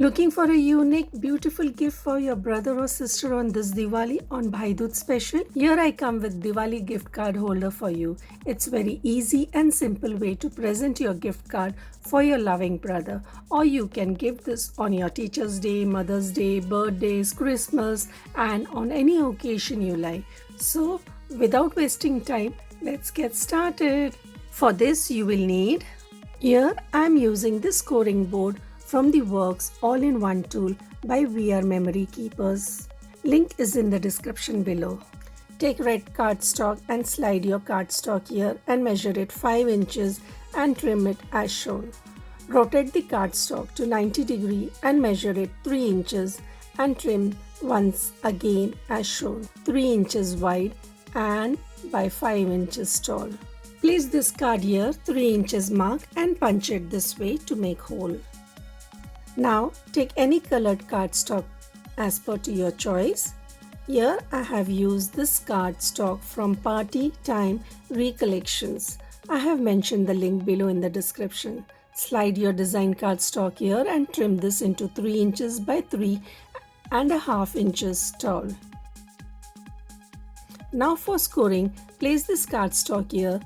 Looking for a unique, beautiful gift for your brother or sister on this Diwali on Bhai Dhooj Special? Here I come with Diwali Gift Card Holder for you. It's very easy and simple way to present your gift card for your loving brother. Or you can give this on your Teacher's Day, Mother's Day, birthdays, Christmas and on any occasion you like. So without wasting time, let's get started. For this you will need, here I am using this scoring board from the Works All-in-One tool by VR Memory Keepers. Link is in the description below. Take red cardstock and slide your cardstock here and measure it 5 inches and trim it as shown. Rotate the cardstock to 90 degrees and measure it 3 inches and trim once again as shown, 3 inches wide and by 5 inches tall. Place this card here 3 inches mark and punch it this way to make hole. Now take any colored cardstock as per to your choice. Here I have used this cardstock from Party Time Recollections. I have mentioned the link below in the description. Slide your design cardstock here and trim this into 3 inches by 3.5 inches tall. Now for scoring, place this cardstock here.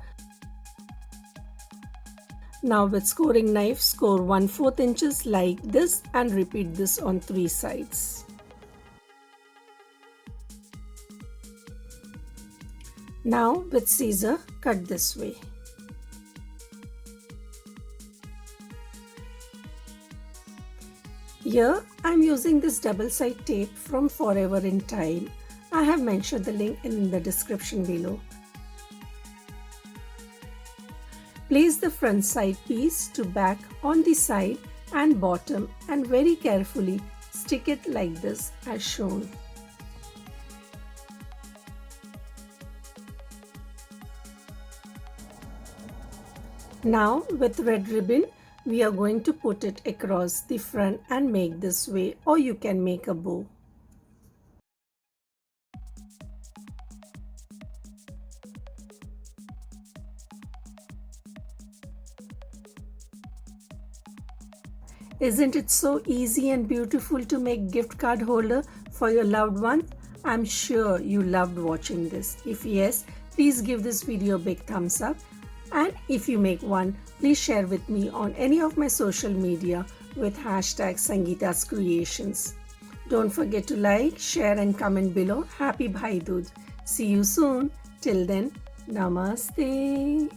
Now with scoring knife, score 1/4 inches like this and repeat this on 3 sides. Now with scissor, cut this way. Here I am using this double side tape from Forever in Time. I have mentioned the link in the description below. Place the front side piece to back on the side and bottom and very carefully stick it like this as shown. Now with red ribbon we are going to put it across the front and make this way, or you can make a bow. Isn't it so easy and beautiful to make gift card holder for your loved one? I'm sure you loved watching this. If yes, please give this video a big thumbs up. And if you make one, please share with me on any of my social media with hashtag Sangeeta's Creations. Don't forget to like, share and comment below. Happy Bhai Dhooj. See you soon. Till then, Namaste.